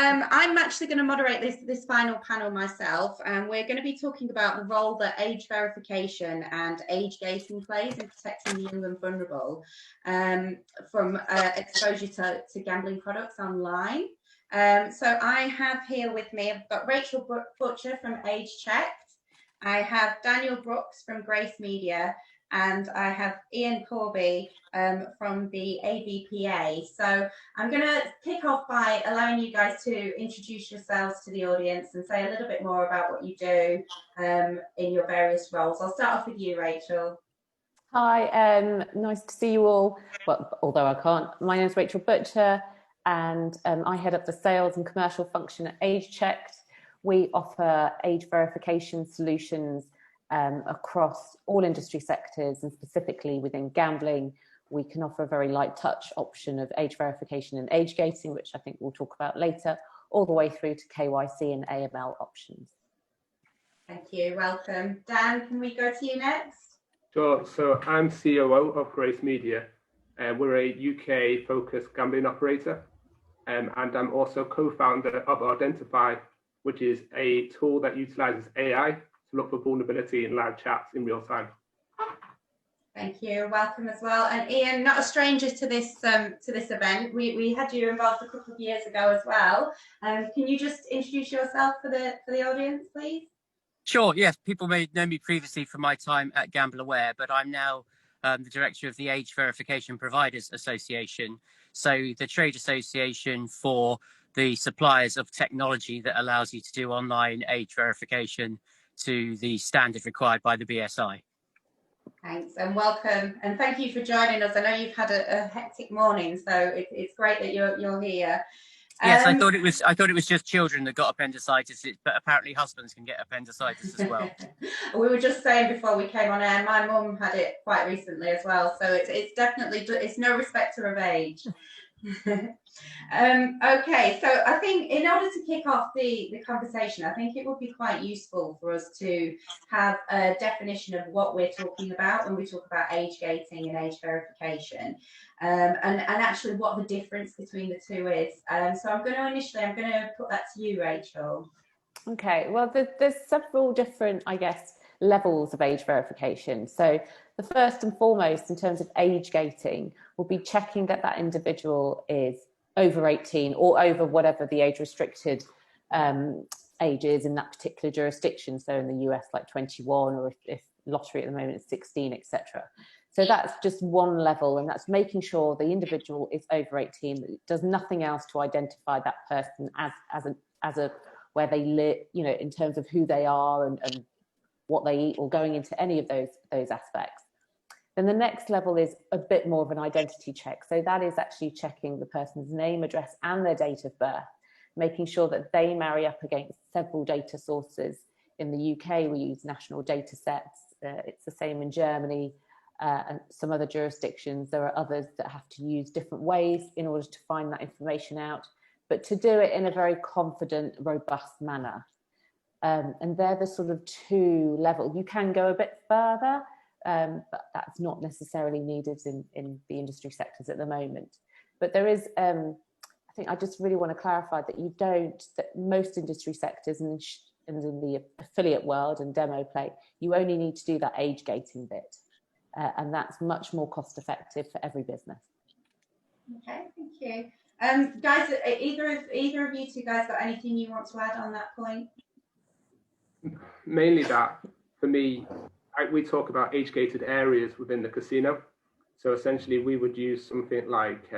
I'm actually going to moderate this final panel myself, and we're going to be talking about the role that age verification and age gating plays in protecting the young and vulnerable from exposure to gambling products online. So I have here with me, I've got Rachel Butcher from AgeChecked, I have Daniel Brooks from Grace Media, and I have Ian Corby from the AVPA. So I'm going to kick off by allowing you guys to introduce yourselves to the audience and say a little bit more about what you do in your various roles. I'll start off with you, Rachel. Hi, nice to see you all. Well, although I can't, my name is Rachel Butcher, and I head up the sales and commercial function at AgeChecked. We offer age verification solutions across all industry sectors, and specifically within gambling. We can offer a very light touch option of age verification and age gating, which I think we'll talk about later, all the way through to KYC and AML options. Thank you, welcome. Dan, can we go to you next? Sure, so I'm COO of Grace Media. We're a UK focused gambling operator, and I'm also co-founder of Identify, which is a tool that utilizes AI to look for vulnerability in live chats in real time. Thank you. Welcome as well. And Ian, not a stranger to this event. We had you involved a couple of years ago as well. Can you just introduce yourself for the audience, please? Sure. Yes, people may know me previously from my time at Gamble Aware, but I'm now the director of the Age Verification Providers Association. So the trade association for the suppliers of technology that allows you to do online age verification to the standard required by the BSI. Thanks and welcome, and thank you for joining us. I know you've had a hectic morning, so it's great that you're here. Yes, I thought it was just children that got appendicitis, but apparently husbands can get appendicitis as well. We were just saying before we came on air, my mum had it quite recently as well, so it's definitely, it's no respecter of age. Okay, so I think in order to kick off the conversation, I think it would be quite useful for us to have a definition of what we're talking about when we talk about age gating and age verification, and actually what the difference between the two is. So I'm going to put that to you, Rachel. Okay, well, there's several different, I guess, levels of age verification. So the first and foremost in terms of age gating will be checking that that individual is over 18 or over whatever the age restricted age is in that particular jurisdiction. So in the US, like 21, or if lottery at the moment is 16, etc. So that's just one level, and that's making sure the individual is over 18, that it does nothing else to identify that person as a where they live, you know, in terms of who they are and what they eat, or going into any of those aspects. Then the next level is a bit more of an identity check. So that is actually checking the person's name, address, and their date of birth, making sure that they marry up against several data sources. In the UK, we use national data sets. It's the same in Germany and some other jurisdictions. There are others that have to use different ways in order to find that information out, but to do it in a very confident, robust manner. And they're the sort of two levels. You can go a bit further, but that's not necessarily needed in the industry sectors at the moment. But there is, I think I just really want to clarify that that most industry sectors and in the affiliate world and demo play, you only need to do that age gating bit. And that's much more cost effective for every business. Okay, thank you. Guys, either of you two guys got anything you want to add on that point? Mainly that, for me, we talk about age-gated areas within the casino. So essentially, we would use something like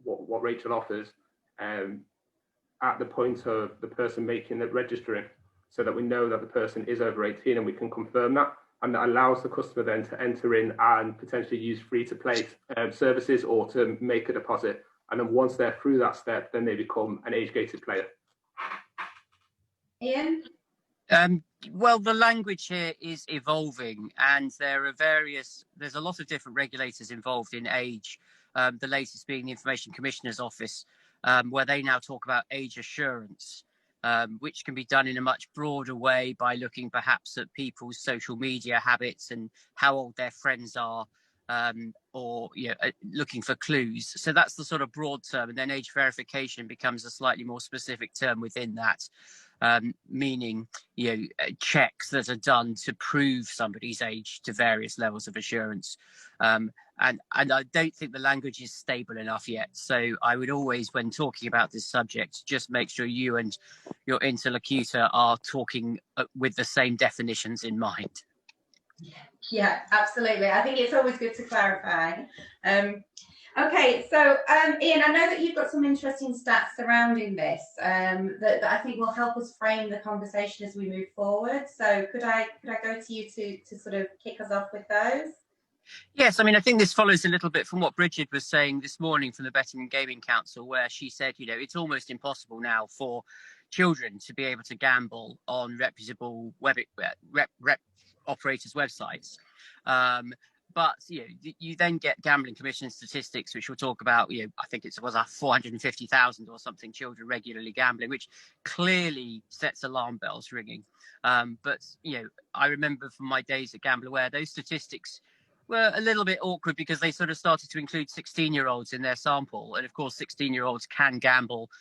what Rachel offers at the point of the person making the registering, so that we know that the person is over 18 and we can confirm that. And that allows the customer then to enter in and potentially use free-to-play services or to make a deposit. And then once they're through that step, then they become an age-gated player. Ian? Well, the language here is evolving, and there's a lot of different regulators involved in age, the latest being the Information Commissioner's Office, where they now talk about age assurance, which can be done in a much broader way by looking perhaps at people's social media habits and how old their friends are, or looking for clues. So that's the sort of broad term, and then age verification becomes a slightly more specific term within that, meaning checks that are done to prove somebody's age to various levels of assurance. And I don't think the language is stable enough yet. So I would always, when talking about this subject, just make sure you and your interlocutor are talking with the same definitions in mind. Yeah, absolutely. I think it's always good to clarify. Okay, so Ian, I know that you've got some interesting stats surrounding this that I think will help us frame the conversation as we move forward. So could I go to you to sort of kick us off with those? Yes, I mean, I think this follows a little bit from what Bridget was saying this morning from the Betting and Gaming Council, where she said, it's almost impossible now for children to be able to gamble on reputable web operators' websites. But you then get gambling commission statistics, which we'll talk about. I think it was 450,000 or something children regularly gambling, which clearly sets alarm bells ringing. But I remember from my days at GambleAware, those statistics were a little bit awkward because they sort of started to include 16-year-olds in their sample, and of course 16-year-olds can gamble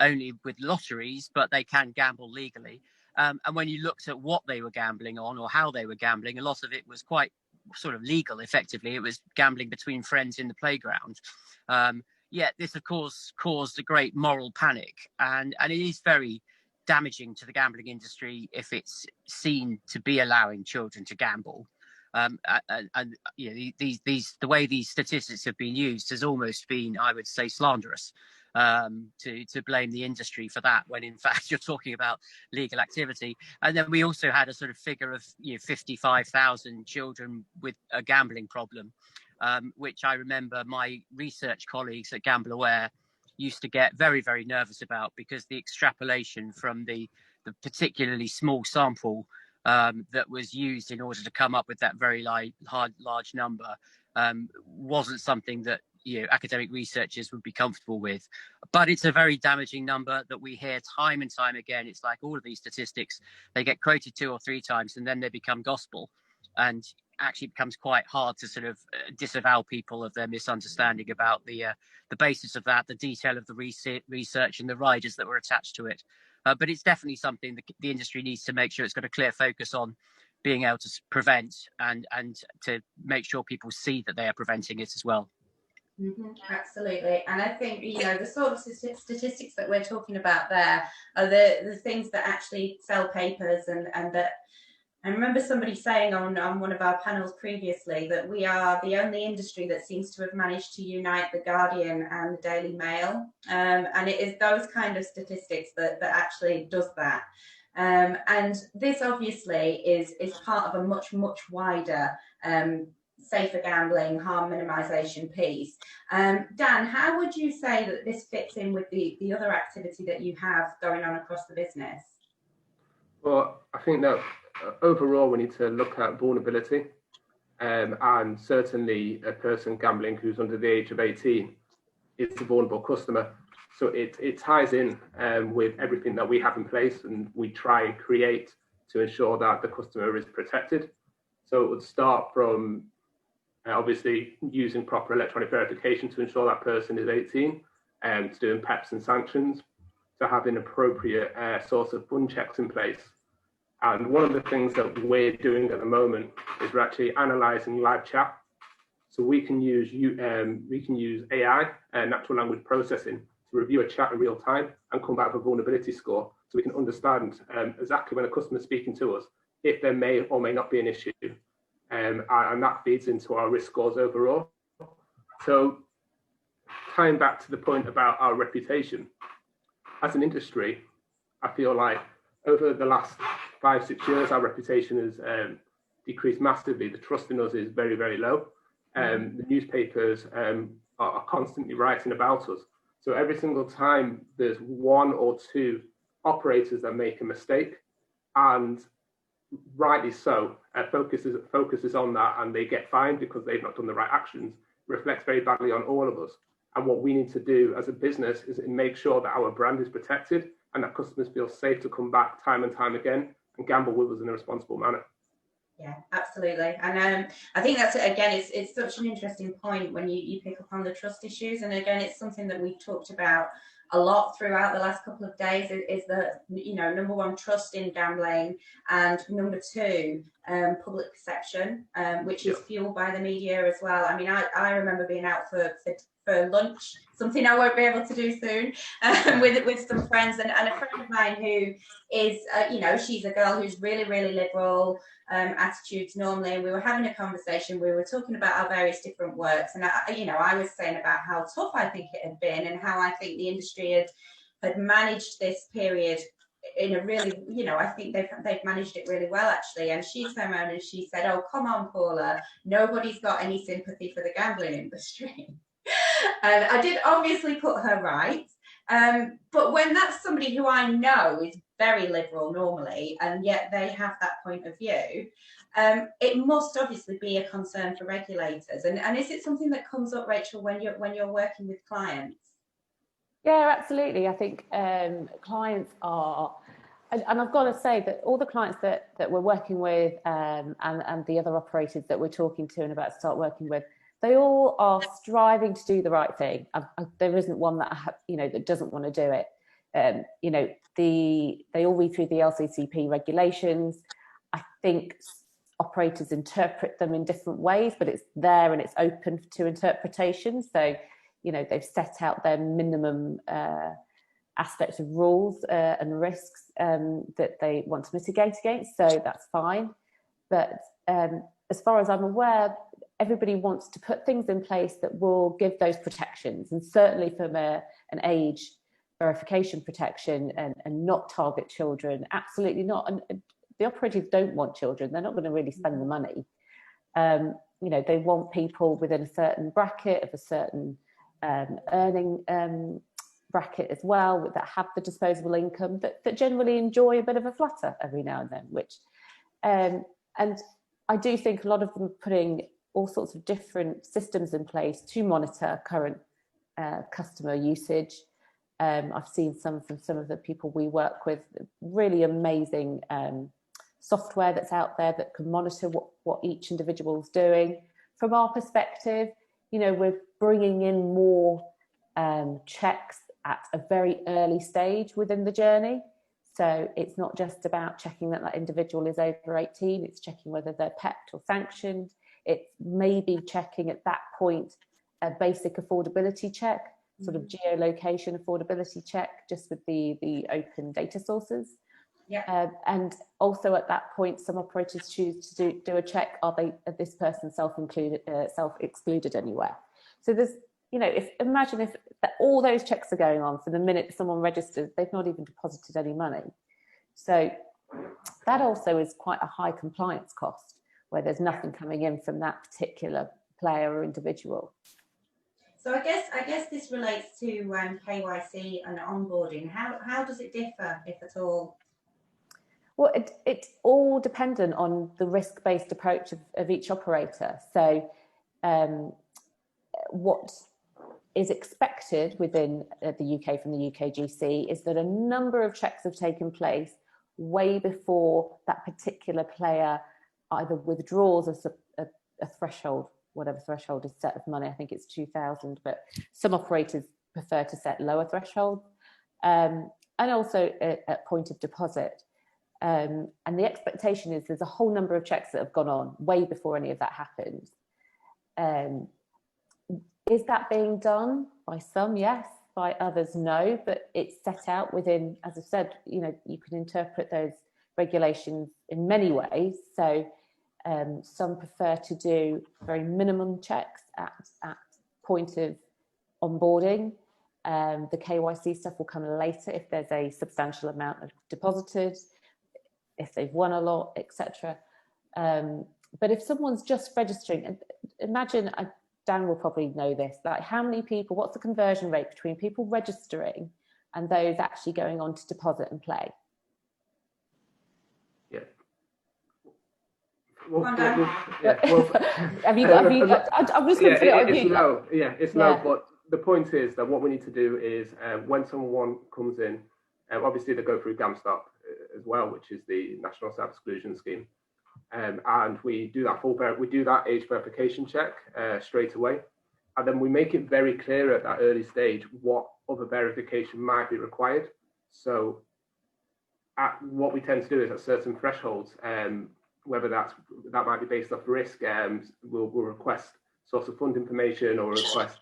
only with lotteries, but they can gamble legally. And when you looked at what they were gambling on or how they were gambling, a lot of it was quite sort of legal, effectively. It was gambling between friends in the playground. Yet this, of course, caused a great moral panic. And it is very damaging to the gambling industry if it's seen to be allowing children to gamble. The way these statistics have been used has almost been, I would say, slanderous. To blame the industry for that, when in fact you're talking about legal activity. And then we also had a sort of figure of 55,000 children with a gambling problem, which I remember my research colleagues at GambleAware used to get very, very nervous about, because the extrapolation from the particularly small sample that was used in order to come up with that very large number wasn't something that academic researchers would be comfortable with. But it's a very damaging number that we hear time and time again. It's like all of these statistics, they get quoted 2 or 3 times and then they become gospel, and actually becomes quite hard to sort of disavow people of their misunderstanding about the basis of that, the detail of the research and the riders that were attached to it. But it's definitely something that the industry needs to make sure it's got a clear focus on being able to prevent and to make sure people see that they are preventing it as well. Mm-hmm, absolutely. And I think, the sort of statistics that we're talking about there are the things that actually sell papers, and that I remember somebody saying on one of our panels previously that we are the only industry that seems to have managed to unite the Guardian and the Daily Mail. And it is those kind of statistics that actually does that. And this obviously is part of a much, much wider safer gambling, harm minimization piece. Dan, how would you say that this fits in with the other activity that you have going on across the business? Well, I think that overall we need to look at vulnerability, and certainly a person gambling who's under the age of 18 is a vulnerable customer. So it ties in with everything that we have in place, and we try and create to ensure that the customer is protected. So it would start from obviously using proper electronic verification to ensure that person is 18, to doing PEPs and sanctions, to having appropriate source of fund checks in place. And one of the things that we're doing at the moment is we're actually analysing live chat. So we can use AI, natural language processing, to review a chat in real time and come back with a vulnerability score, so we can understand exactly when a customer is speaking to us, if there may or may not be an issue. And that feeds into our risk scores overall. So tying back to the point about our reputation, as an industry, I feel like over the last 5-6 years, our reputation has decreased massively. The trust in us is very, very low. The newspapers are constantly writing about us. So every single time there's 1 or 2 operators that make a mistake, and rightly so, focuses on that, and they get fined because they've not done the right actions, reflects very badly on all of us. And what we need to do as a business is make sure that our brand is protected and that customers feel safe to come back time and time again and gamble with us in a responsible manner. Yeah, absolutely. And I think that's, again, it's such an interesting point when you pick up on the trust issues. And again, it's something that we've talked about a lot throughout the last couple of days is that, you know, number one, trust in gambling, and number two, public perception, which is fueled by the media as well. I mean, I remember being out for lunch, something I won't be able to do soon, with some friends, and a friend of mine who is, you know, she's a girl who's really, really liberal, attitudes normally, and we were having a conversation. We were talking about our various different works, and I was saying about how tough I think it had been, and how I think the industry had managed this period in a really, you know, I think they've managed it really well, actually. And she turned around and she said, "Oh, come on, Paula, nobody's got any sympathy for the gambling industry." And I did obviously put her right. But when that's somebody who I know is very liberal normally, and yet they have that point of view, it must obviously be a concern for regulators. And is it something that comes up, Rachel, when you're working with clients? Yeah, absolutely. I think clients are, and I've got to say that all the clients that we're working with, and the other operators that we're talking to and about to start working with, they all are striving to do the right thing. There isn't one that that doesn't want to do it. They all read through the LCCP regulations. I think operators interpret them in different ways, but it's there and it's open to interpretation. So, they've set out their minimum aspects of rules and risks that they want to mitigate against. So that's fine. But as far as I'm aware, everybody wants to put things in place that will give those protections, and certainly from an age verification protection, and not target children. Absolutely not. And the operators don't want children. They're not going to really spend the money. They want people within a certain bracket of a certain earning bracket as well, that have the disposable income, that generally enjoy a bit of a flutter every now and then, which and I do think a lot of them are putting all sorts of different systems in place to monitor current customer usage. I've seen some from some of the people we work with, really amazing software that's out there that can monitor what each individual is doing. From our perspective, we're bringing in more checks at a very early stage within the journey. So it's not just about checking that individual is over 18, it's checking whether they're pepped or sanctioned. It's maybe checking at that point a basic affordability check, sort of geolocation affordability check, just with the open data sources. Yeah. And also at that point, some operators choose to do a check: are this person self-excluded anywhere? So there's, imagine if all those checks are going on from the minute someone registers, they've not even deposited any money. So that also is quite a high compliance cost, where there's nothing coming in from that particular player or individual. So I guess this relates to KYC and onboarding. How does it differ, if at all? Well, it's all dependent on the risk-based approach of each operator. So what is expected within the UK from the UKGC is that a number of checks have taken place way before that particular player either withdraws a threshold, whatever threshold is set of money. I think it's 2,000, but some operators prefer to set lower thresholds, and also at point of deposit. And the expectation is there's a whole number of checks that have gone on way before any of that happens. Is that being done by some? Yes. By others? No. But it's set out within, as I said, you can interpret those regulations in many ways. So some prefer to do very minimum checks at point of onboarding. The KYC stuff will come later if there's a substantial amount of deposited, if they've won a lot, etc. But if someone's just registering, imagine, Dan will probably know this, like how many people, what's the conversion rate between people registering and those actually going on to deposit and play? Yeah. Have you, I'm just going to put it on you. It's no, but the point is that what we need to do is when someone comes in, obviously they go through GAMSTOP as well, which is the National Self-Exclusion Scheme. and we do that age verification check straight away, and then we make it very clear at that early stage what other verification might be required. So what we tend to do is at certain thresholds, whether that might be based off risk, we'll request source of fund information or request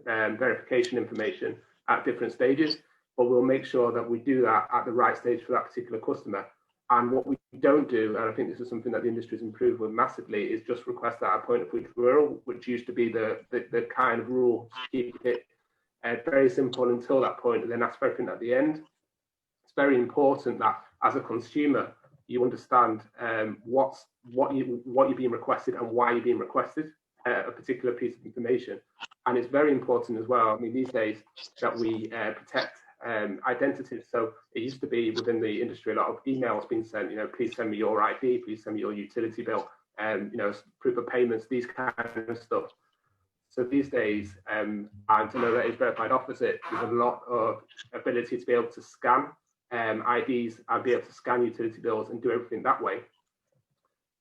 verification information at different stages, but we'll make sure that we do that at the right stage for that particular customer. And what we don't do, and I think this is something that the industry has improved with massively, is just request that at point of withdrawal, which used to be the kind of rule to keep it very simple until that point, and then ask for everything at the end. It's very important that as a consumer, you understand what you're being requested and why you're being requested a particular piece of information. And it's very important as well, I mean, these days, that we protect identities. So it used to be within the industry a lot of emails being sent, please send me your ID, please send me your utility bill, proof of payments, these kind of stuff. So these days, and to know that Age Verified offers it, there's a lot of ability to be able to scan IDs and be able to scan utility bills and do everything that way.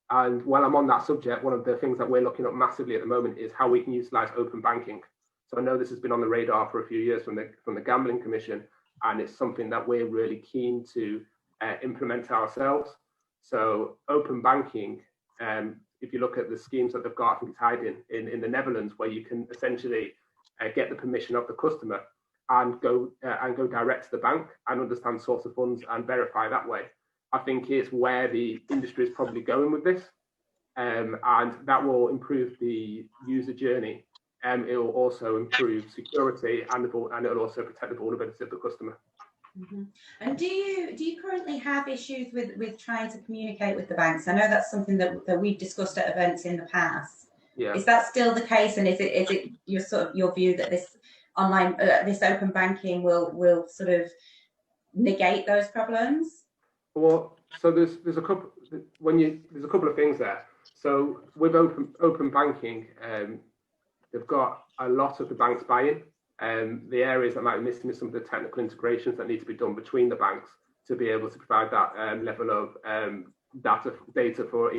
And while I'm on that subject, one of the things that we're looking at massively at the moment is how we can utilize open banking. So I know this has been on the radar for a few years from the Gambling Commission, and it's something that we're really keen to implement ourselves. So open banking, if you look at the schemes that they've got, I think it's hiding in the Netherlands, where you can essentially get the permission of the customer and go direct to the bank and understand source of funds and verify that way. I think it's where the industry is probably going with this, and that will improve the user journey. It will also improve security, and it will also protect the vulnerability of the customer. Mm-hmm. And do you currently have issues with trying to communicate with the banks? I know that's something that we've discussed at events in the past. Yeah. Is that still the case? And is it your view that this online this open banking will sort of negate those problems? Well, so there's a couple of things there. So with open banking, they've got a lot of the banks buy-in. The areas that might be missing is some of the technical integrations that need to be done between the banks to be able to provide that level of data for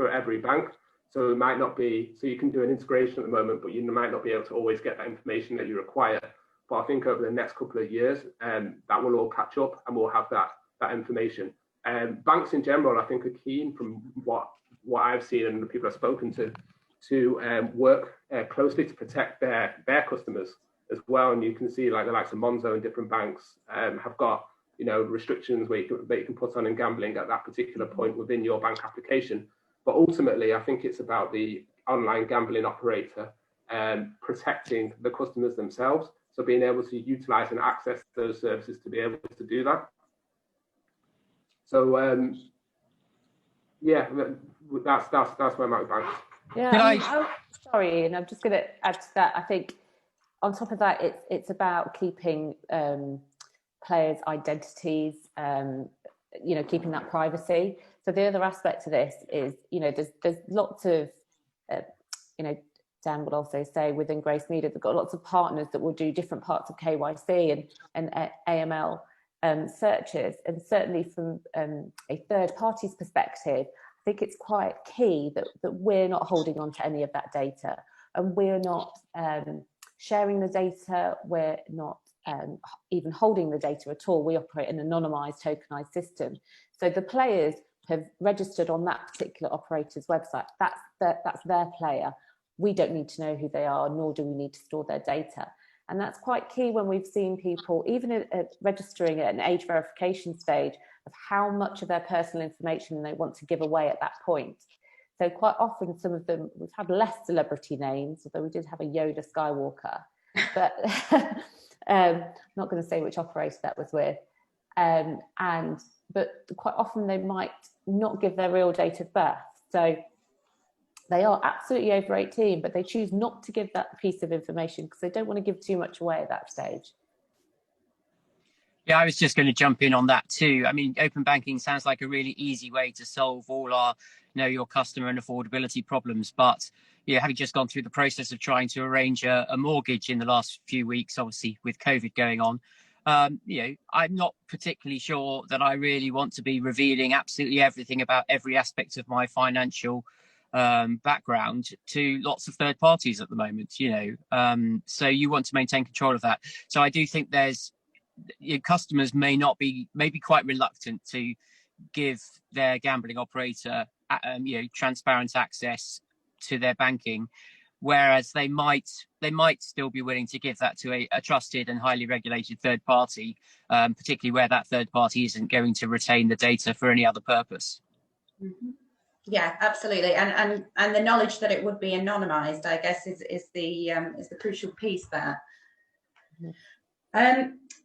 every bank. So it might not be, so you can do an integration at the moment, but you might not be able to always get that information that you require. But I think over the next couple of years, that will all catch up and we'll have that information. Banks in general, I think, are keen, from what I've seen and the people I've spoken to work closely to protect their customers as well. And you can see, like the likes of Monzo and different banks have got restrictions where you can put on in gambling at that particular point within your bank application. But ultimately, I think it's about the online gambling operator protecting the customers themselves. So being able to utilize and access those services to be able to do that. So yeah, that's where I'm at with banks. Yeah, sorry, and I'm just going to add to that. I think on top of that, it's about keeping players' identities, keeping that privacy. So the other aspect to this is, there's lots of, Dan would also say within Grace Media, they've got lots of partners that will do different parts of KYC and AML searches. And certainly from a third party's perspective, I think it's quite key that we're not holding on to any of that data, and we're not sharing the data. We're not even holding the data at all. We operate an anonymized, tokenized system. So the players have registered on that particular operator's website. That's their player. We don't need to know who they are, nor do we need to store their data. And that's quite key when we've seen people, even at registering at an age verification stage, of how much of their personal information they want to give away at that point. So quite often, some of them, we've had less celebrity names, although we did have a Yoda Skywalker, but not going to say which operator that was with. But quite often they might not give their real date of birth. So they are absolutely over 18, but they choose not to give that piece of information because they don't want to give too much away at that stage. Yeah, I was just going to jump in on that too. I mean, open banking sounds like a really easy way to solve all our, your customer and affordability problems. But having just gone through the process of trying to arrange a mortgage in the last few weeks, obviously with COVID going on, I'm not particularly sure that I really want to be revealing absolutely everything about every aspect of my financial background to lots of third parties at the moment. So you want to maintain control of that. So I do think customers may be quite reluctant to give their gambling operator transparent access to their banking, whereas they might still be willing to give that to a trusted and highly regulated third party, particularly where that third party isn't going to retain the data for any other purpose. Mm-hmm. Yeah, absolutely, and the knowledge that it would be anonymized, I guess, is the crucial piece there.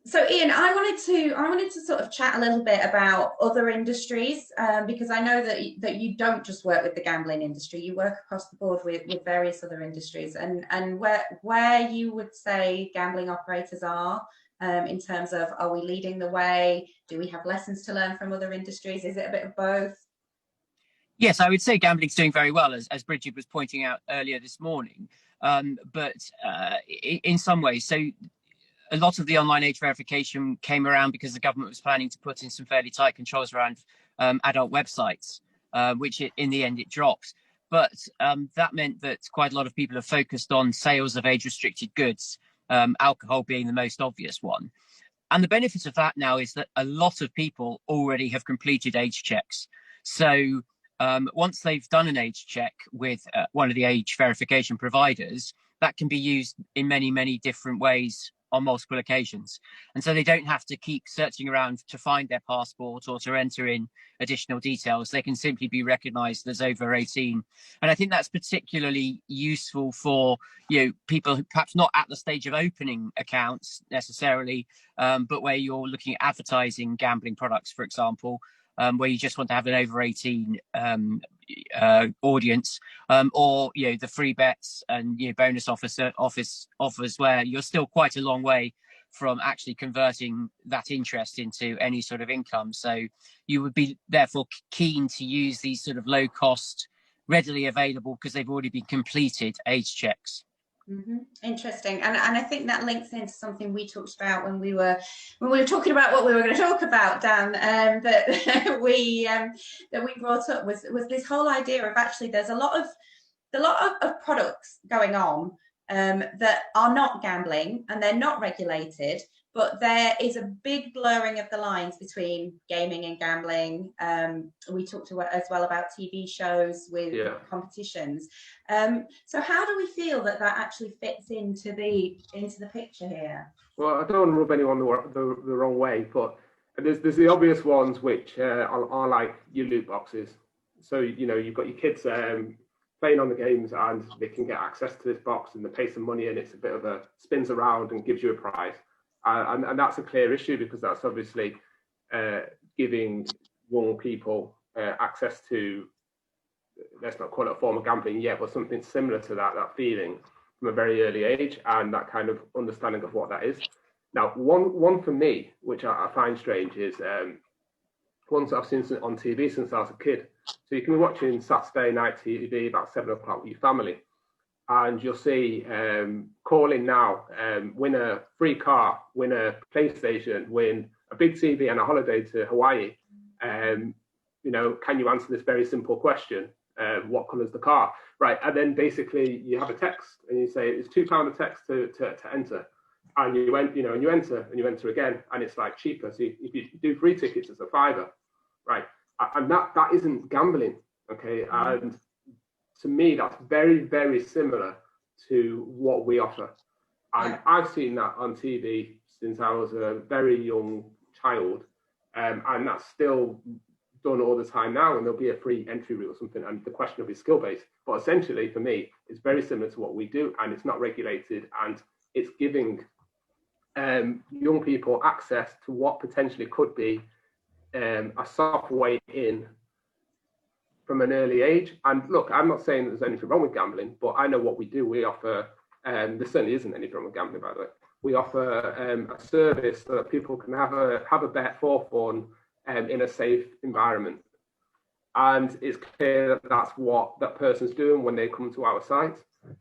So Ian, I wanted to sort of chat a little bit about other industries, because I know that you don't just work with the gambling industry, you work across the board with various other industries, and where you would say gambling operators are in terms of, are we leading the way? Do we have lessons to learn from other industries? Is it a bit of both? Yes, I would say gambling's doing very well, as Bridget was pointing out earlier this morning. But in some ways, so a lot of the online age verification came around because the government was planning to put in some fairly tight controls around adult websites, which in the end it dropped. But that meant that quite a lot of people have focused on sales of age-restricted goods, alcohol being the most obvious one. And the benefit of that now is that a lot of people already have completed age checks. So once they've done an age check with one of the age verification providers, that can be used in many, many different ways on multiple occasions. And so they don't have to keep searching around to find their passport or to enter in additional details. They can simply be recognised as over 18. And I think that's particularly useful for people who perhaps not at the stage of opening accounts necessarily, but where you're looking at advertising gambling products, for example, where you just want to have an over 18 audience, or the free bets and bonus offers where you're still quite a long way from actually converting that interest into any sort of income. So you would be therefore keen to use these sort of low cost, readily available, because they've already been completed age checks. Mm-hmm. Interesting, and I think that links into something we talked about when we were talking about what we were going to talk about, Dan. That we brought up was this whole idea of, actually there's a lot of products going on that are not gambling and they're not regulated, but there is a big blurring of the lines between gaming and gambling. We talked as well about TV shows with competitions. So how do we feel that actually fits into the picture here? Well, I don't want to rub anyone the wrong way, but there's the obvious ones which are like your loot boxes. So you've got your kids playing on the games and they can get access to this box and they pay some money and it's a bit of a spins around and gives you a prize. And that's a clear issue, because that's obviously giving young people access to, let's not call it a form of gambling yet, but something similar to that feeling from a very early age, and that kind of understanding of what that is. Now, one for me, which I find strange, is ones that I've seen on TV since I was a kid. So you can be watching Saturday night TV about 7 o'clock with your family, and you'll see call in now, win a free car, win a PlayStation, win a big TV and a holiday to Hawaii. Can you answer this very simple question? What colour's the car? Right, and then basically you have a text and you say it's £2 a text to enter, and you enter again, and it's like cheaper. So if you do 3 tickets, it's a £5, right? And that isn't gambling, okay? And to me, that's very, very similar to what we offer. And I've seen that on TV since I was a very young child, and that's still done all the time now, and there'll be a free entry route or something, and the question will be skill-based. But essentially, for me, it's very similar to what we do, and it's not regulated, and it's giving young people access to what potentially could be a soft way in from an early age. And look, I'm not saying there's anything wrong with gambling, but I know what we do. We offer, there certainly isn't anything wrong with gambling, by the way. We offer a service so that people can have a bet for fun in a safe environment. And it's clear that that's what that person's doing when they come to our site.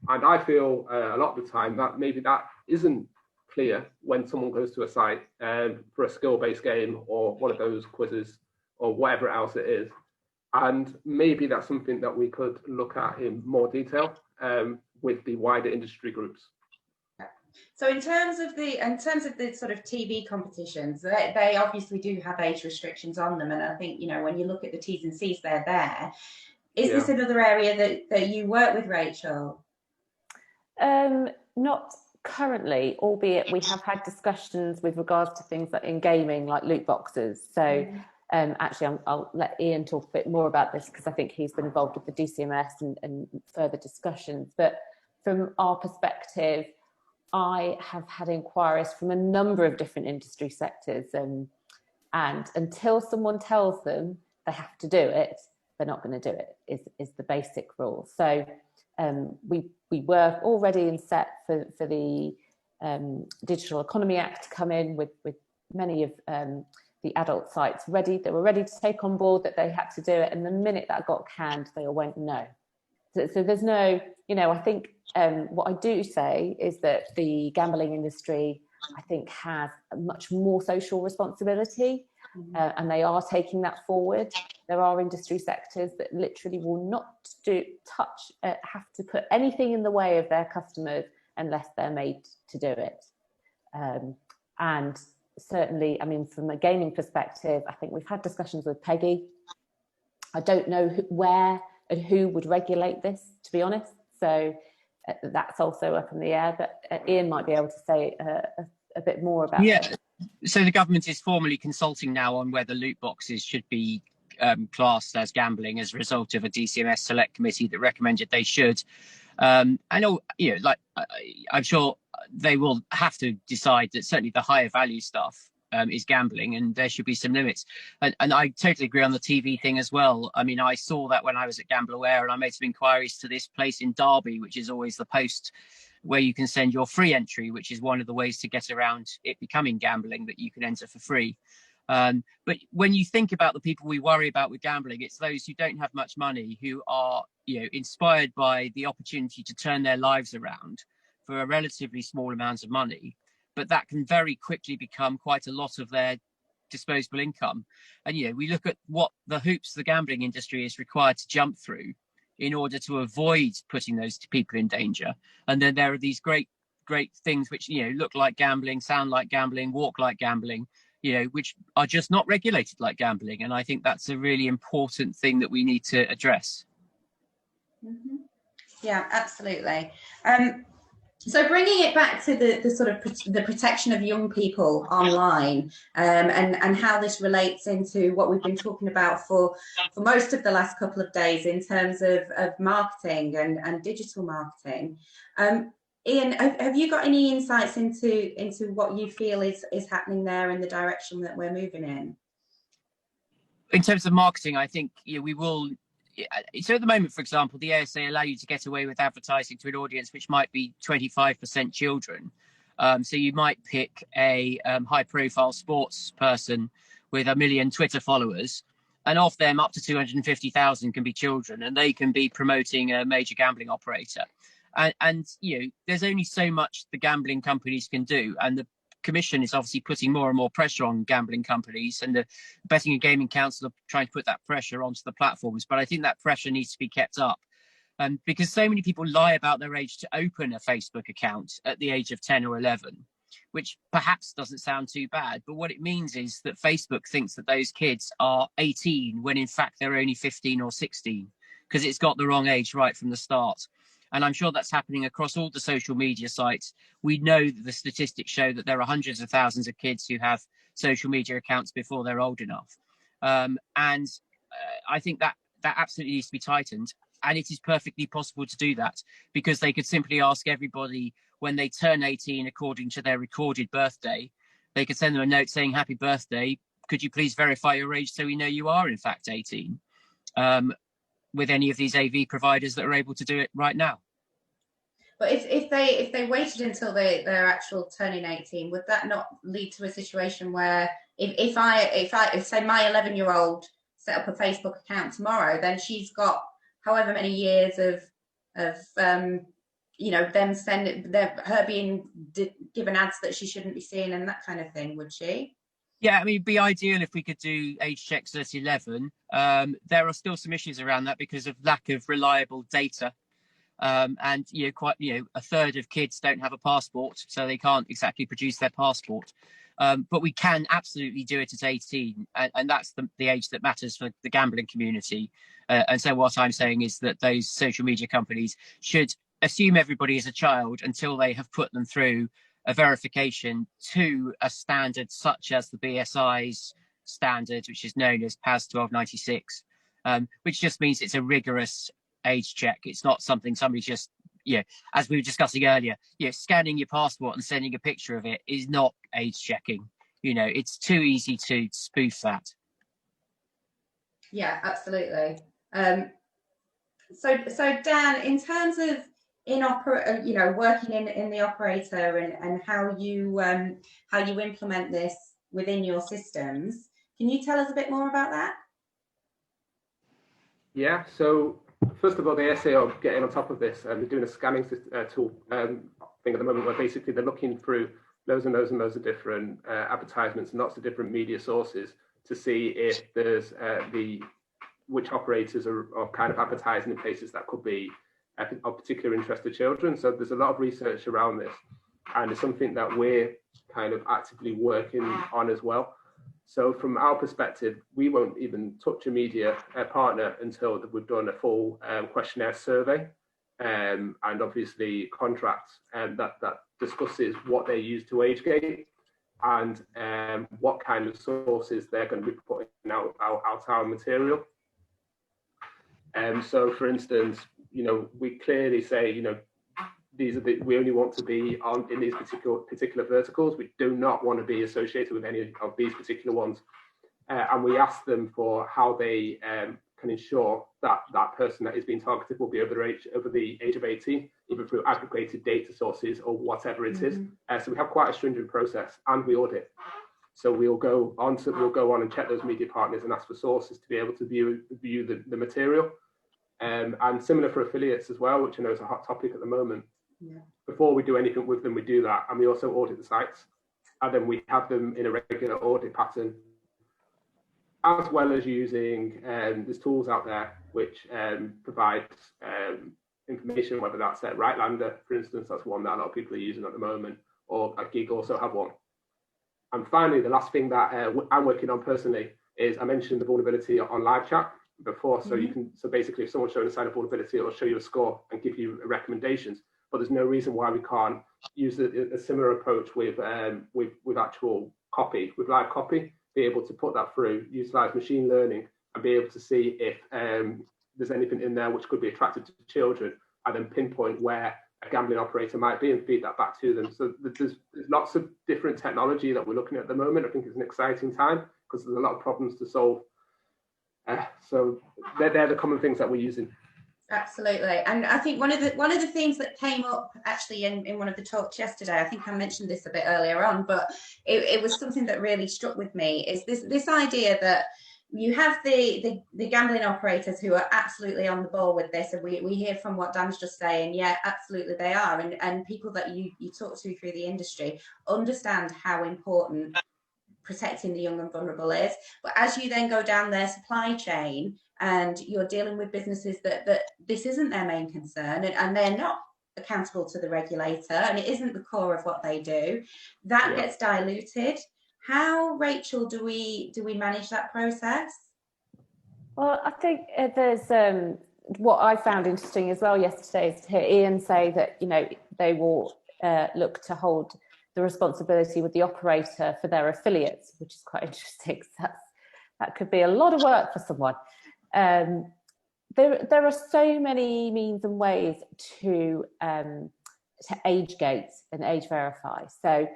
And I feel a lot of the time that maybe that isn't clear when someone goes to a site for a skill-based game or one of those quizzes or whatever else it is. And maybe that's something that we could look at in more detail with the wider industry groups. So in terms of the sort of TV competitions, they obviously do have age restrictions on them, and I think, you know, when you look at the T's and C's, they're there. Is this another area that you work with, Rachel? Not currently, albeit we have had discussions with regards to things like in gaming, like loot boxes. So actually, I'll let Ian talk a bit more about this, because I think he's been involved with the DCMS and further discussions. But from our perspective, I have had inquiries from a number of different industry sectors, and until someone tells them they have to do it, they're not going to do it, is the basic rule. So we were already in set for the Digital Economy Act to come in with many of the adult sites ready. They were ready to take on board that they had to do it, and the minute that got canned, they all went no. So there's no, you know, I think what I do say is that the gambling industry, I think, has a much more social responsibility, and they are taking that forward. There are industry sectors that literally will not have to put anything in the way of their customers unless they're made to do it. And certainly, I mean, from a gaming perspective, I think we've had discussions with Peggy. I don't know where and who would regulate this, to be honest. So that's also up in the air, but Ian might be able to say a bit more about that. So the government is formally consulting now on whether loot boxes should be classed as gambling as a result of a DCMS select committee that recommended they should. I know, you know, like I'm sure they will have to decide that certainly the higher value stuff is gambling, and there should be some limits. And I totally agree on the TV thing as well. I mean, I saw that when I was at Gamble Aware, and I made some inquiries to this place in Derby, which is always the post where you can send your free entry, which is one of the ways to get around it becoming gambling, that you can enter for free. But when you think about the people we worry about with gambling, it's those who don't have much money, who are, you know, inspired by the opportunity to turn their lives around for a relatively small amount of money. But that can very quickly become quite a lot of their disposable income. And, you know, we look at what the hoops the gambling industry is required to jump through in order to avoid putting those people in danger. And then there are these great things which, you know, look like gambling, sound like gambling, walk like gambling, you know, which are just not regulated like gambling. And I think that's a really important thing that we need to address. Mm-hmm. Yeah, absolutely. So bringing it back to the sort of the protection of young people online, and how this relates into what we've been talking about for most of the last couple of days in terms of marketing and digital marketing. Ian, have you got any insights into what you feel is happening there in the direction that we're moving in? In terms of marketing, I think, you know, we will. So at the moment, for example, the ASA allow you to get away with advertising to an audience which might be 25% children. So you might pick a high-profile sports person with 1 million Twitter followers, and of them, up to 250,000 can be children, and they can be promoting a major gambling operator. And you know, there's only so much the gambling companies can do, and the Commission is obviously putting more and more pressure on gambling companies, and the Betting and Gaming Council are trying to put that pressure onto the platforms. But I think that pressure needs to be kept up, because so many people lie about their age to open a Facebook account at the age of 10 or 11, which perhaps doesn't sound too bad. But what it means is that Facebook thinks that those kids are 18 when in fact they're only 15 or 16, because it's got the wrong age right from the start. And I'm sure that's happening across all the social media sites. We know that the statistics show that there are hundreds of thousands of kids who have social media accounts before they're old enough. And I think that absolutely needs to be tightened. And it is perfectly possible to do that, because they could simply ask everybody when they turn 18 according to their recorded birthday. They could send them a note saying, "Happy birthday. Could you please verify your age so we know you are in fact 18?" With any of these AV providers that are able to do it right now. But if they waited until they're actual turning 18, would that not lead to a situation where if say my 11-year-old set up a Facebook account tomorrow, then she's got however many years of them her being given ads that she shouldn't be seeing and that kind of thing, would she? Yeah, I mean, it'd be ideal if we could do age checks at 11. There are still some issues around that because of lack of reliable data. And a third of kids don't have a passport, so they can't exactly produce their passport. But we can absolutely do it at 18, and that's the age that matters for the gambling community. And so what I'm saying is that those social media companies should assume everybody is a child until they have put them through a verification to a standard such as the BSI's standard, which is known as PAS 1296, which just means it's a rigorous age check. It's not something somebody just, as we were discussing earlier, scanning your passport and sending a picture of it is not age checking. It's too easy to spoof that. Yeah, absolutely. So Dan, in terms of working in the operator and how you implement this within your systems, can you tell us a bit more about that? Yeah, so first of all, the ASA are getting on top of this and they're doing a scanning tool thing at the moment where basically they're looking through loads and loads and loads of different advertisements and lots of different media sources to see if there's which operators are kind of advertising in places that could be of particular interest to children. So there's a lot of research around this, and it's something that we're kind of actively working on as well. So from our perspective, we won't even touch a media partner until we've done a full questionnaire survey and obviously contracts that discusses what they use to age gate and what kind of sources they're going to be putting out our material. So for instance, we clearly say, we only want to be in these particular verticals. We do not want to be associated with any of these particular ones. And we ask them for how they can ensure that that person that is being targeted will be over the age of 18, either through aggregated data sources or whatever it is. So we have quite a stringent process, and we audit. So we'll go on and check those media partners and ask for sources to be able to view the material. And similar for affiliates as well, which I know is a hot topic at the moment. Yeah. Before we do anything with them, we do that, and we also audit the sites, and then we have them in a regular audit pattern, as well as using there's tools out there which provide information, whether that's Rightlander, for instance. That's one that a lot of people are using at the moment, or a Gig also have one. And finally, the last thing that I'm working on personally is I mentioned the vulnerability on live chat before. So so basically, if someone's showing a sign of vulnerability, it'll show you a score and give you recommendations. But there's no reason why we can't use a similar approach with actual copy, with live copy, be able to put that through, utilize machine learning, and be able to see if there's anything in there which could be attractive to children, and then pinpoint where a gambling operator might be and feed that back to them. So there's lots of different technology that we're looking at the moment. I think it's an exciting time because there's a lot of problems to solve. So they're the common things that we're using. Absolutely. And I think one of the things that came up actually in one of the talks yesterday, I think I mentioned this a bit earlier on, but it was something that really struck with me, is this idea that you have the gambling operators who are absolutely on the ball with this, and we hear from what Dan's just saying, yeah, absolutely they are, and people that you talk to through the industry understand how important protecting the young and vulnerable is. But as you then go down their supply chain and you're dealing with businesses that this isn't their main concern, and they're not accountable to the regulator, and it isn't the core of what they do, that gets diluted. How, Rachel, do we manage that process? Well, I think there's what I found interesting as well yesterday is to hear Ian say that they will look to hold the responsibility with the operator for their affiliates, which is quite interesting. That could be a lot of work for someone. There are so many means and ways to age gate and age verify. So,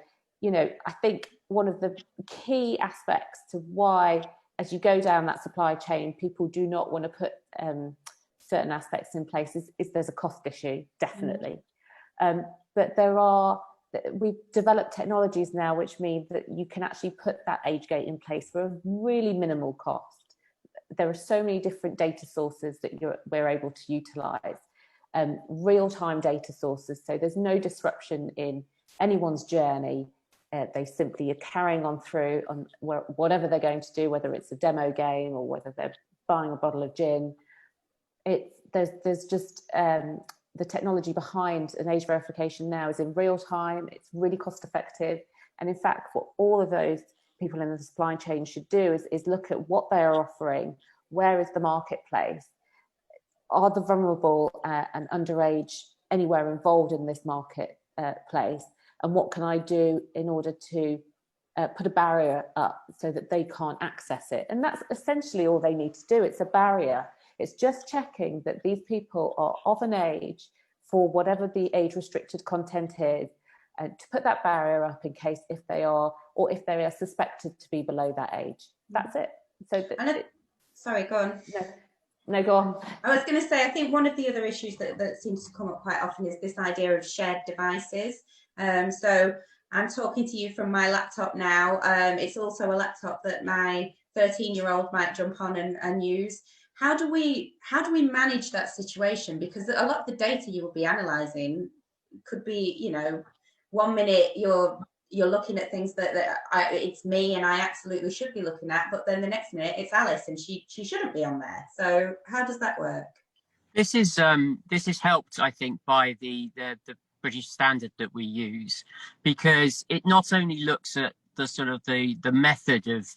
I think one of the key aspects to why, as you go down that supply chain, people do not want to put certain aspects in place is there's a cost issue, definitely. But we've developed technologies now which mean that you can actually put that age gate in place for a really minimal cost. There are so many different data sources that we're able to utilize. real-time data sources, so there's no disruption in anyone's journey. They simply are carrying on through on whatever they're going to do, whether it's a demo game or whether they're buying a bottle of gin. There's just the technology behind an age verification now is in real time. It's really cost effective, and in fact, what all of those people in the supply chain should do is look at what they are offering. Where is the marketplace? Are the vulnerable and underage anywhere involved in this marketplace? And what can I do in order to put a barrier up so that they can't access it? And that's essentially all they need to do. It's a barrier. It's just checking that these people are of an age for whatever the age restricted content is, and to put that barrier up in case if they are, or if they are suspected to be below that age. That's it. So sorry, go on. No, go on. I was going to say, I think one of the other issues that seems to come up quite often is this idea of shared devices. So I'm talking to you from my laptop now. It's also a laptop that my 13-year-old might jump on and use. How do we manage that situation? Because a lot of the data you will be analysing could be, you know, 1 minute you're looking at things that it's me and I absolutely should be looking at, but then the next minute it's Alice and she shouldn't be on there. So how does that work? This is helped, I think, by the British standard that we use, because it not only looks at the sort of the method of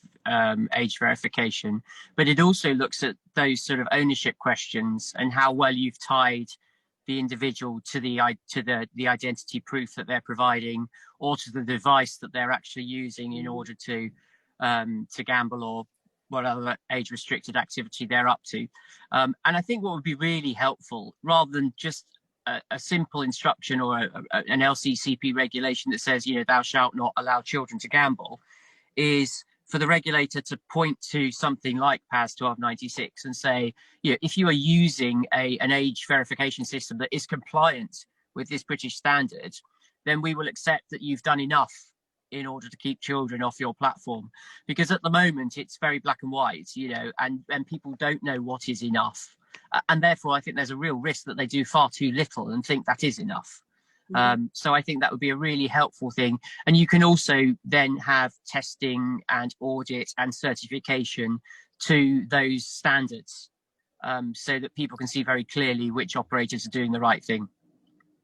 age verification, but it also looks at those sort of ownership questions and how well you've tied the individual to the identity proof that they're providing, or to the device that they're actually using in order to gamble or whatever age restricted activity they're up to. And I think what would be really helpful, rather than just a simple instruction or an LCCP regulation that says, you know, thou shalt not allow children to gamble, is for the regulator to point to something like PAS 1296 and say, you know, if you are using an age verification system that is compliant with this British standard, then we will accept that you've done enough in order to keep children off your platform. Because at the moment it's very black and white, you know, and people don't know what is enough. And therefore I think there's a real risk that they do far too little and think that is enough. So I think that would be a really helpful thing. And you can also then have testing and audit and certification to those standards, so that people can see very clearly which operators are doing the right thing.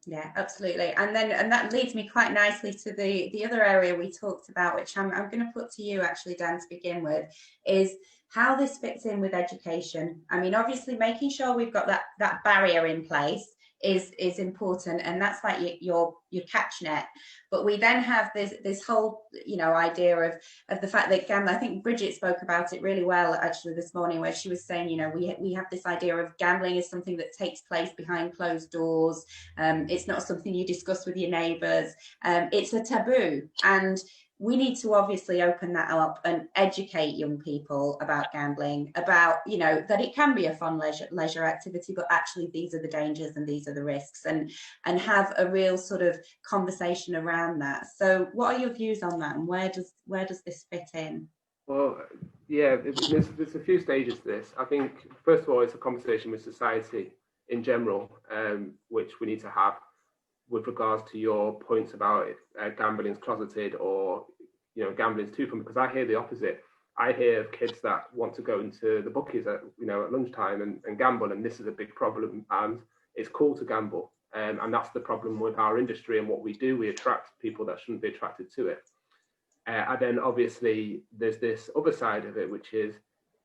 Yeah, absolutely. And that leads me quite nicely to the other area we talked about, which I'm going to put to you actually, Dan, to begin with, is how this fits in with education. I mean, obviously making sure we've got that barrier in place is important, and that's like your catch net. But we then have this whole, you know, idea of the fact that gambling, I think Bridget spoke about it really well actually this morning, where she was saying, you know, we have this idea of gambling is something that takes place behind closed doors. It's not something you discuss with your neighbours. It's a taboo, and we need to obviously open that up and educate young people about gambling, about, you know, that it can be a fun leisure activity, but actually these are the dangers and these are the risks, and have a real sort of conversation around that. So what are your views on that, and where does this fit in? Well, yeah, there's a few stages to this. I think, first of all, it's a conversation with society in general, which we need to have with regards to your points about gambling's closeted, or, you know, gambling's too fun, because I hear the opposite. I hear of kids that want to go into the bookies at lunchtime and gamble, and this is a big problem, and it's cool to gamble. And that's the problem with our industry and what we do. We attract people that shouldn't be attracted to it. And then obviously there's this other side of it, which is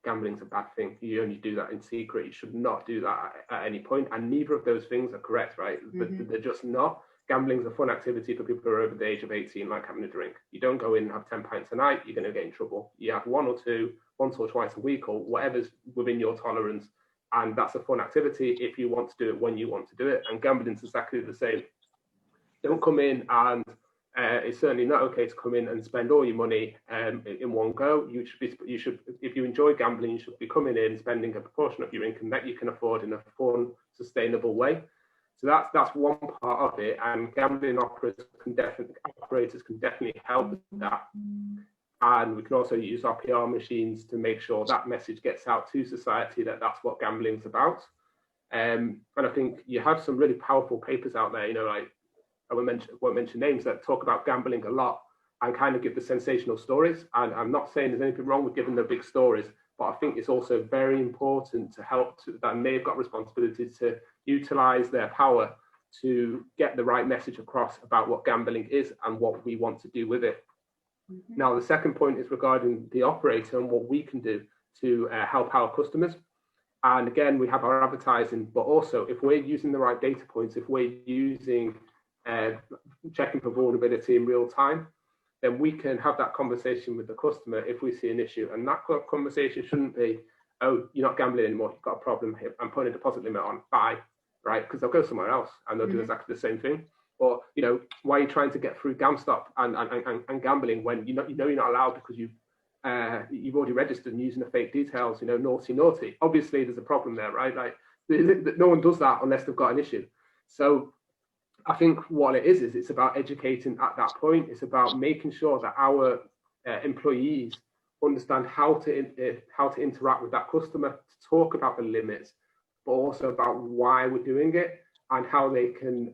gambling's a bad thing. You only do that in secret. You should not do that at any point. And neither of those things are correct, right? Mm-hmm. They're just not. Gambling's a fun activity for people who are over the age of 18, like having a drink. You don't go in and have 10 pints a night, you're going to get in trouble. You have one or two, once or twice a week, or whatever's within your tolerance. And that's a fun activity if you want to do it when you want to do it. And gambling's exactly the same. Don't come in and it's certainly not okay to come in and spend all your money in one go. You should, if you enjoy gambling, you should be coming in, spending a proportion of your income that you can afford in a fun, sustainable way. So that's one part of it, and gambling operators can definitely help with that. And we can also use our PR machines to make sure that message gets out to society that that's what gambling's about. And I think you have some really powerful papers out there, you know, like I won't mention names, that talk about gambling a lot and kind of give the sensational stories. And I'm not saying there's anything wrong with giving the big stories, but I think it's also very important to help that may have got responsibility to utilize their power to get the right message across about what gambling is and what we want to do with it. Now, the second point is regarding the operator and what we can do to help our customers. And again, we have our advertising, but also if we're using the right data points, if we're using checking for vulnerability in real time, then we can have that conversation with the customer if we see an issue. And that conversation shouldn't be, oh, you're not gambling anymore, you've got a problem here, I'm putting a deposit limit on, bye, right? Because they'll go somewhere else and they'll do exactly the same thing. Or, you know, why are you trying to get through GamStop and gambling when you know you're not allowed because you've already registered and using the fake details, you know, naughty. Obviously, there's a problem there, right? Like, no one does that unless they've got an issue. So I think what it is it's about educating at that point. It's about making sure that our employees understand how to interact with that customer, to talk about the limits, but also about why we're doing it and how they can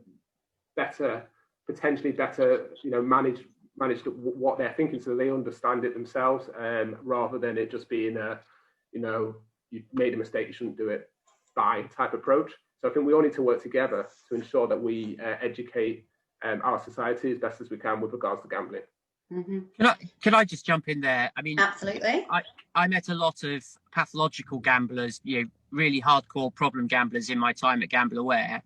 potentially better, you know, manage what they're thinking, so they understand it themselves, rather than it just being a, you know, you made a mistake, you shouldn't do it, bye type approach. So I think we all need to work together to ensure that we educate our society as best as we can with regards to gambling. Can I just jump in there? I mean, absolutely. I met a lot of pathological gamblers, you know, really hardcore problem gamblers in my time at Gamble Aware,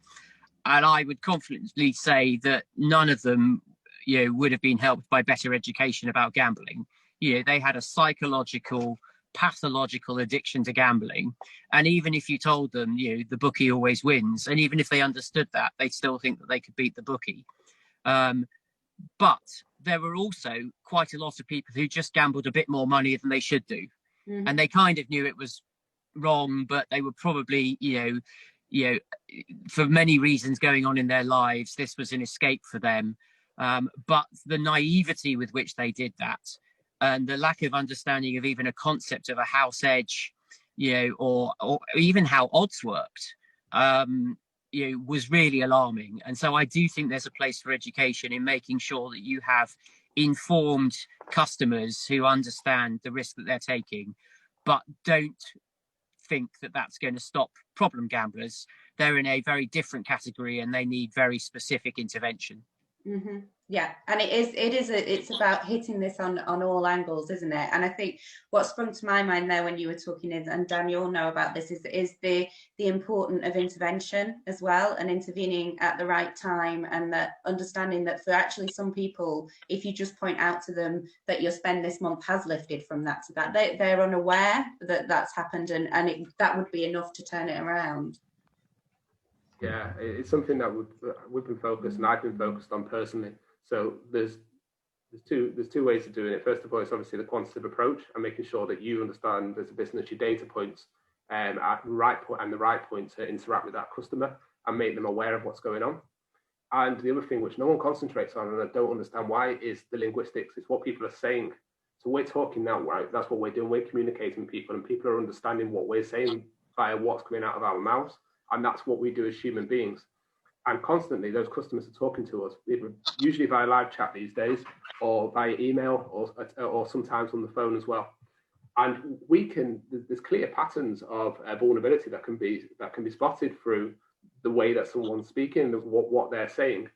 and I would confidently say that none of them, you know, would have been helped by better education about gambling. You know, they had a psychological, pathological addiction to gambling, and even if you told them, you know, the bookie always wins, and even if they understood that, they still think that they could beat the bookie. But there were also quite a lot of people who just gambled a bit more money than they should do, and they kind of knew it was wrong, but they were probably, you know, for many reasons going on in their lives, this was an escape for them. But the naivety with which they did that, and the lack of understanding of even a concept of a house edge, you know, or even how odds worked, you know, was really alarming. And so I do think there's a place for education in making sure that you have informed customers who understand the risk that they're taking, but don't think that that's going to stop problem gamblers. They're in a very different category and they need very specific intervention. Yeah, and it's about hitting this on all angles, isn't it? And I think what sprung to my mind there when you were talking is, and Dan, you all know about this, is the importance of intervention as well, and intervening at the right time, and that understanding that for actually some people, if you just point out to them that your spend this month has lifted from that to that, they're unaware that that's happened, and that would be enough to turn it around. Yeah, it's something that we've been focused, and I've been focused on personally. So there's two ways of doing it. First of all, it's obviously the quantitative approach and making sure that you understand as a business your data points at the right point and the right point to interact with that customer and make them aware of what's going on. And the other thing which no one concentrates on, and I don't understand why, is the linguistics. It's what people are saying. So we're talking now, right? That's what we're doing. We're communicating with people, and people are understanding what we're saying via what's coming out of our mouths. And that's what we do as human beings. And constantly, those customers are talking to us, usually via live chat these days, or via email, or sometimes on the phone as well. And there's clear patterns of vulnerability that can be spotted through the way that someone's speaking, what they're saying.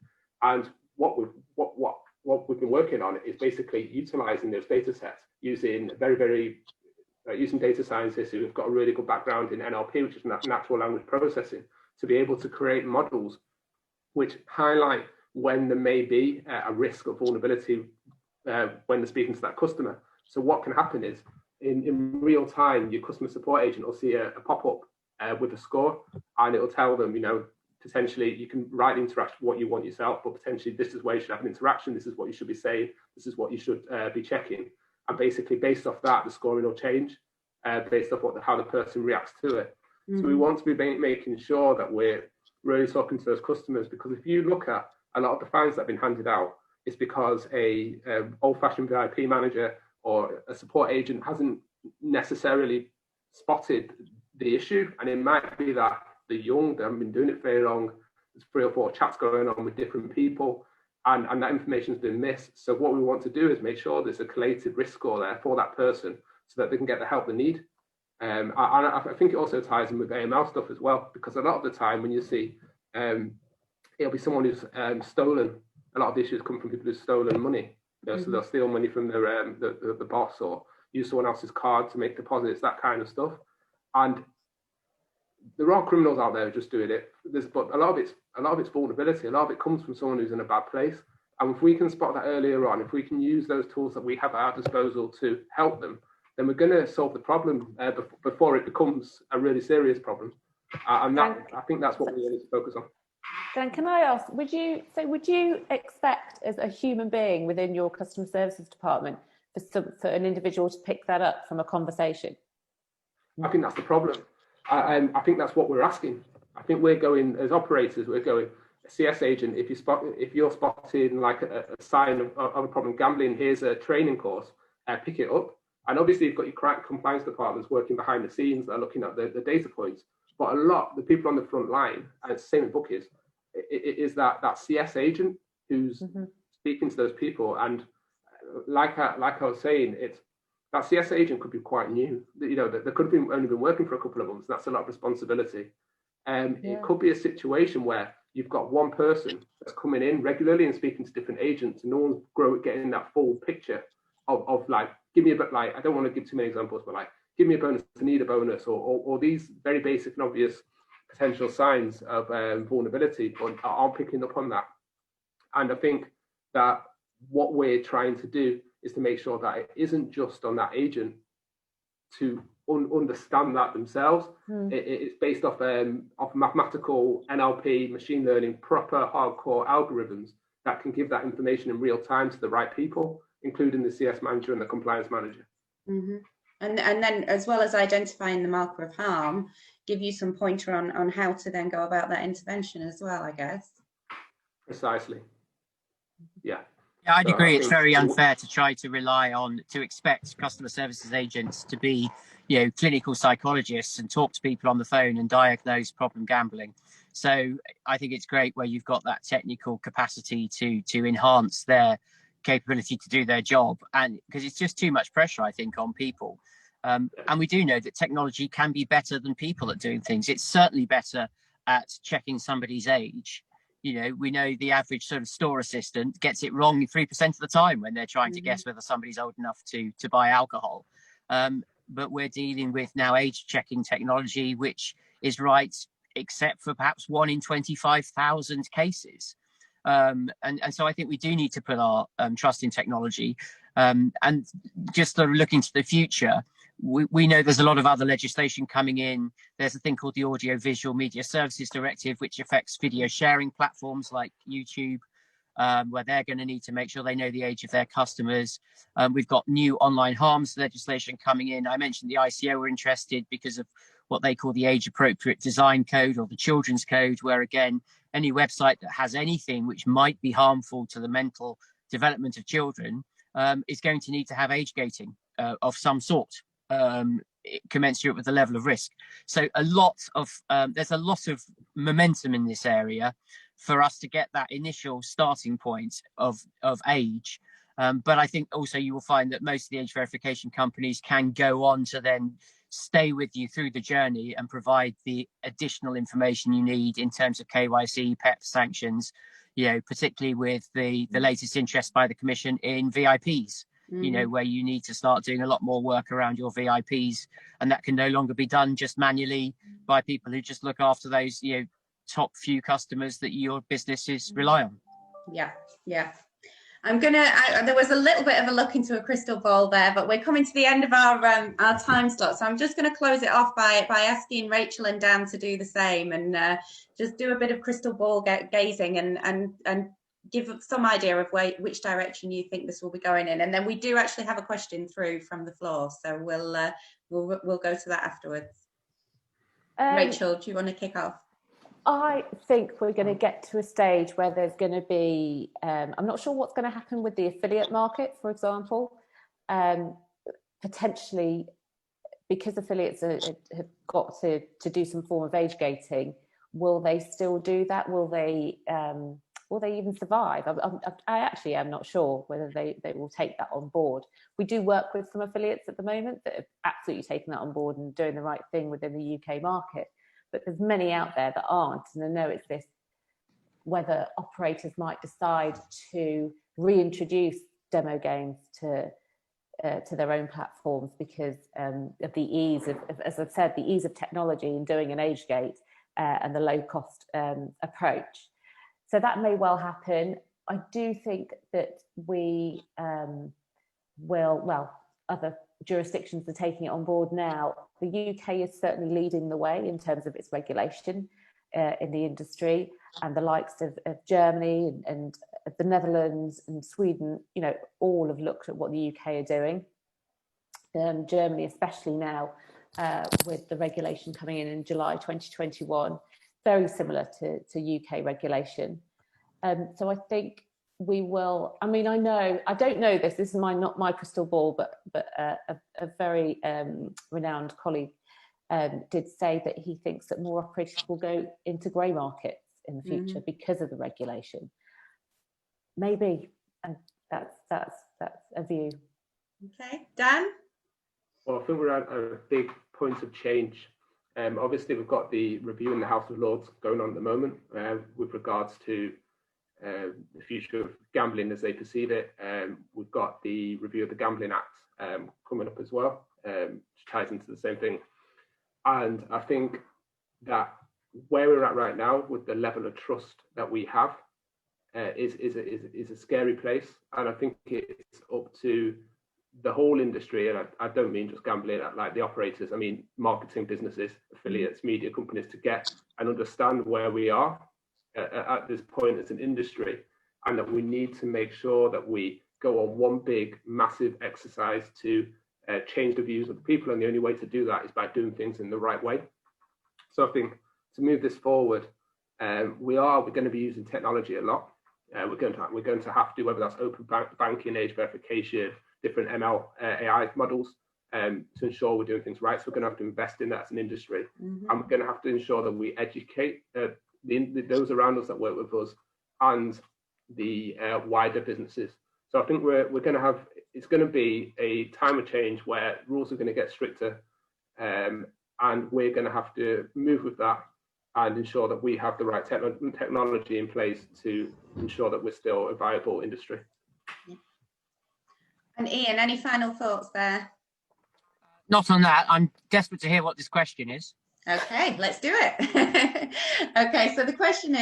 And what we've been working on is basically utilizing those data sets using using data scientists who've got a really good background in NLP, which is natural language processing, to be able to create models which highlight when there may be a risk of vulnerability when they're speaking to that customer. So what can happen is, in real time, your customer support agent will see a pop-up with a score, and it will tell them, you know, potentially you can write the interaction what you want yourself, but potentially this is where you should have an interaction, this is what you should be saying, this is what you should be checking. And basically, based off that, the scoring will change based off how the person reacts to it. So we want to be making sure that we're really talking to those customers, because if you look at a lot of the fines that have been handed out, it's because a old-fashioned VIP manager or a support agent hasn't necessarily spotted the issue. And it might be that they're young, they haven't been doing it very long. There's 3 or 4 chats going on with different people, and that information's been missed. So what we want to do is make sure there's a collated risk score there for that person so that they can get the help they need. I think it also ties in with AML stuff as well, because a lot of the time when you see it'll be someone who's stolen. A lot of the issues come from people who've stolen money. So they'll steal money from the boss, or use someone else's card to make deposits, that kind of stuff. And there are criminals out there just doing it. But a lot of it's vulnerability. A lot of it comes from someone who's in a bad place. And if we can spot that earlier on, if we can use those tools that we have at our disposal to help them, then we're going to solve the problem before it becomes a really serious problem. And I think that's what we need to focus on. Dan, can I ask, would you expect as a human being within your customer services department for an individual to pick that up from a conversation? I think that's the problem. I think that's what we're asking. I think we're going, as operators, we're going, a CS agent, if you're spotting like a sign of a problem gambling, here's a training course, pick it up. And obviously you've got your compliance departments working behind the scenes that are looking at the data points. But the people on the front line, and it's the same in bookies, it is that CS agent who's speaking to those people. And like I was saying, that CS agent could be quite new. They could have only been working for a couple of months. That's a lot of responsibility. It could be a situation where you've got one person that's coming in regularly and speaking to different agents, and no one's getting that full picture of like, give me a bit, like, I don't want to give too many examples, but like, give me a bonus to need a bonus, or these very basic and obvious potential signs of vulnerability, but aren't picking up on that. And I think that what we're trying to do is to make sure that it isn't just on that agent to understand that themselves. It's based off mathematical NLP, machine learning, proper hardcore algorithms that can give that information in real time to the right people, including the CS manager and the compliance manager. And then, as well as identifying the marker of harm, give you some pointer on how to then go about that intervention as well, I guess. Precisely. Yeah. Yeah, I'd agree. It's very unfair to try to expect customer services agents to be, clinical psychologists and talk to people on the phone and diagnose problem gambling. So I think it's great where you've got that technical capacity to enhance their capability to do their job, and because it's just too much pressure, I think, on people. And we do know that technology can be better than people at doing things. It's certainly better at checking somebody's age. We know the average sort of store assistant gets it wrong 3% of the time when they're trying to guess whether somebody's old enough to buy alcohol. But we're dealing with now age checking technology, which is right, except for perhaps 1 in 25,000 cases. And so I think we do need to put our trust in technology. And just sort of looking to the future, we know there's a lot of other legislation coming in. There's a thing called the Audio Visual Media Services Directive, which affects video sharing platforms like YouTube, where they're going to need to make sure they know the age of their customers. We've got new online harms legislation coming in. I mentioned the ICO were interested because of what they call the age appropriate design code, or the children's code, where again, any website that has anything which might be harmful to the mental development of children is going to need to have age gating of some sort, commensurate with the level of risk. So there's a lot of momentum in this area for us to get that initial starting point of age. But I think also you will find that most of the age verification companies can go on to then stay with you through the journey and provide the additional information you need in terms of KYC, PEP sanctions, particularly with the latest interest by the Commission in VIPs, where you need to start doing a lot more work around your VIPs, and that can no longer be done just manually by people who just look after those, top few customers that your businesses rely on. Yeah. There was a little bit of a look into a crystal ball there, but we're coming to the end of our time slot. So I'm just going to close it off by asking Rachel and Dan to do the same, and just do a bit of crystal ball gazing and give some idea of which direction you think this will be going in. And then we do actually have a question through from the floor, so we'll go to that afterwards. Rachel, do you want to kick off? I think we're going to get to a stage where there's going to be, I'm not sure what's going to happen with the affiliate market, for example. Potentially because affiliates have got to do some form of age gating, will they still do that? Will they even survive? I actually am not sure whether they will take that on board. We do work with some affiliates at the moment that have absolutely taken that on board and doing the right thing within the UK market, but there's many out there that aren't. And I know it's this, whether operators might decide to reintroduce demo games to their own platforms because of the ease of, as I've said, the ease of technology in doing an age gate and the low cost approach. So that may well happen. I do think that we other jurisdictions are taking it on board now. The UK is certainly leading the way in terms of its regulation in the industry, and the likes of Germany and the Netherlands and Sweden, you know, all have looked at what the UK are doing. Germany, especially now, with the regulation coming in July 2021, very similar to UK regulation. So I think we will. I mean, I don't know this. This is not my crystal ball, but a very renowned colleague did say that he thinks that more operators will go into grey markets in the future because of the regulation. Maybe, and that's a view. Okay, Dan? Well, I think we're at a big point of change. Obviously, we've got the review in the House of Lords going on at the moment with regards to the future of gambling as they perceive it. We've got the review of the Gambling Act coming up as well, which ties into the same thing. And I think that where we're at right now with the level of trust that we have is a scary place. And I think it's up to the whole industry, and I don't mean just gambling, like the operators, I mean marketing businesses, affiliates, media companies, to get and understand where we are at this point as an industry, and that we need to make sure that we go on one big, massive exercise to change the views of the people, and the only way to do that is by doing things in the right way. So I think to move this forward, we're going to be using technology a lot. We're going to have to, whether that's open banking, age verification, different ML AI models, to ensure we're doing things right. So we're going to have to invest in that as an industry, and we're going to have to ensure that we educate those around us that work with us and the wider businesses. So I think we're going to have, it's going to be a time of change where rules are going to get stricter, and we're going to have to move with that and ensure that we have the right technology in place to ensure that we're still a viable industry. And Ian, any final thoughts there? Not on that. I'm desperate to hear what this question is. Okay, let's do it. Okay, so the question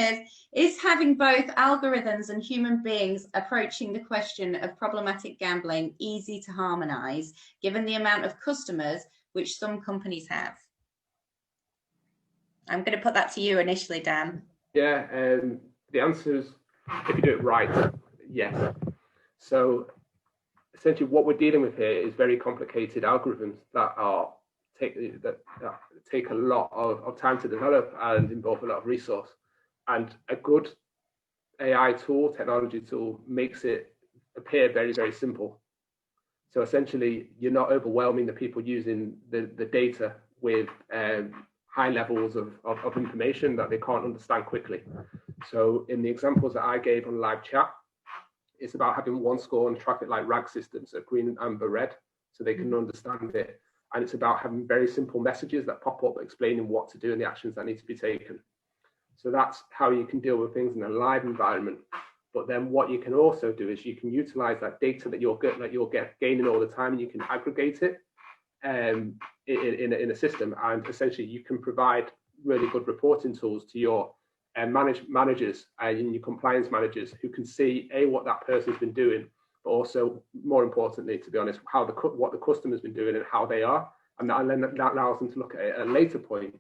is having both algorithms and human beings approaching the question of problematic gambling easy to harmonize, given the amount of customers which some companies have? I'm going to put that to you initially, Dan. Yeah, the answer is, if you do it right, yes. So essentially what we're dealing with here is very complicated algorithms that take a lot of time to develop and involve a lot of resource. And a good AI tool, technology tool, makes it appear very, very simple. So essentially, you're not overwhelming the people using the data with high levels of information that they can't understand quickly. So in the examples that I gave on live chat, it's about having one score on traffic light RAG systems, so green, amber, red, so they can understand it. And it's about having very simple messages that pop up explaining what to do and the actions that need to be taken. So that's how you can deal with things in a live environment. But then what you can also do is you can utilize that data that you're gaining all the time, and you can aggregate it in a system, and essentially you can provide really good reporting tools to your managers and your compliance managers, who can see what that person's been doing, but also, more importantly, to be honest, what the customer's been doing and how they are, and that allows them to look at it at a later point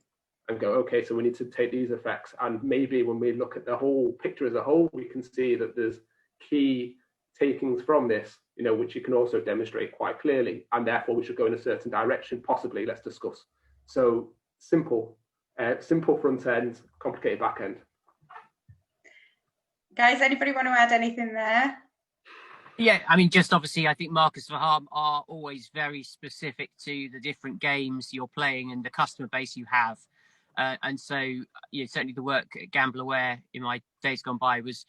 and go, okay, so we need to take these effects, and maybe when we look at the whole picture as a whole, we can see that there's key takings from this, which you can also demonstrate quite clearly, and therefore we should go in a certain direction, possibly. Let's discuss. So simple front end, complicated back end. Guys, anybody want to add anything there? Yeah, I mean, just obviously, I think markers for harm are always very specific to the different games you're playing and the customer base you have. And so, certainly the work at Gamble Aware in my days gone by was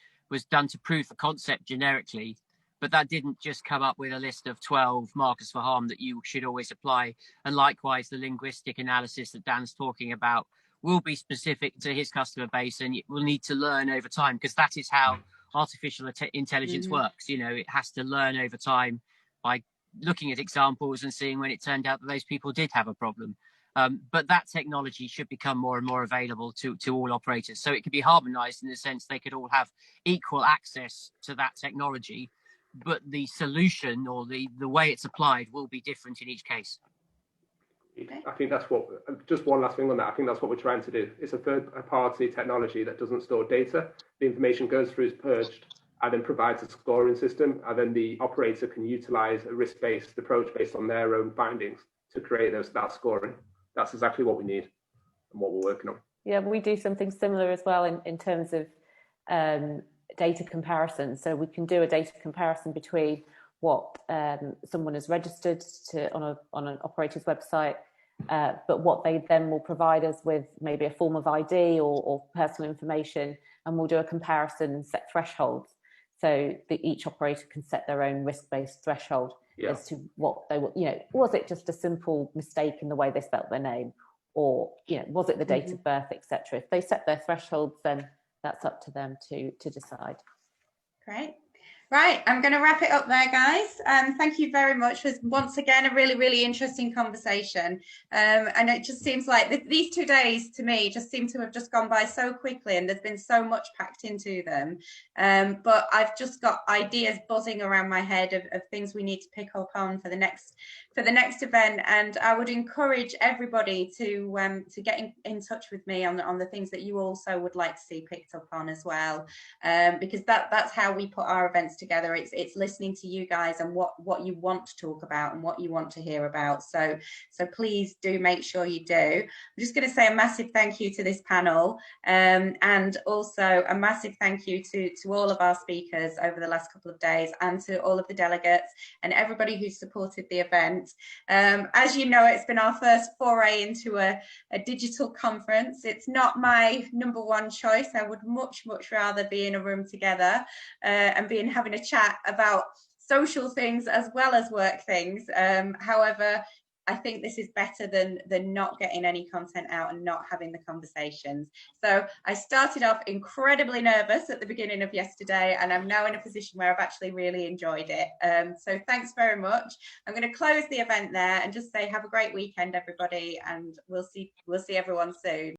done to prove the concept generically, but that didn't just come up with a list of 12 markers for harm that you should always apply. And likewise, the linguistic analysis that Dan's talking about will be specific to his customer base, and it will need to learn over time, because that is how artificial intelligence works. It has to learn over time by looking at examples and seeing when it turned out that those people did have a problem. But that technology should become more and more available to all operators, so it could be harmonized in the sense they could all have equal access to that technology, but the solution or the way it's applied will be different in each case. I think that's what, just one last thing on that, I think that's what we're trying to do. It's a third-party technology that doesn't store data. The information goes through, is purged, and then provides a scoring system, and then the operator can utilize a risk-based approach based on their own findings to create that scoring. That's exactly what we need and what we're working on. Yeah, we do something similar as well in terms of data comparison. So we can do a data comparison between what someone has registered on an operator's website, but what they then will provide us with, maybe a form of ID or personal information, and we'll do a comparison and set thresholds. So that each operator can set their own risk-based threshold as to what they will, was it just a simple mistake in the way they spelt their name, or was it the date of birth, etc. If they set their thresholds, then that's up to them to decide. Great. Right, I'm going to wrap it up there, guys. Thank you very much. It was once again a really, really interesting conversation. And it just seems like these 2 days to me just seem to have just gone by so quickly, and there's been so much packed into them. But I've just got ideas buzzing around my head of things we need to pick up on for the next event. And I would encourage everybody to get in touch with me on the things that you also would like to see picked up on as well, because that's how we put our events together. It's listening to you guys and what you want to talk about and what you want to hear about. So please do make sure you do. I'm just going to say a massive thank you to this panel, and also a massive thank you to all of our speakers over the last couple of days, and to all of the delegates and everybody who supported the event. As you know, it's been our first foray into a digital conference. It's not my number one choice. I would much rather be in a room together and having a chat about social things as well as work things. However, I think this is better than not getting any content out and not having the conversations. So I started off incredibly nervous at the beginning of yesterday, and I'm now in a position where I've actually really enjoyed it. So thanks very much. I'm going to close the event there and just say have a great weekend, everybody, and we'll see everyone soon.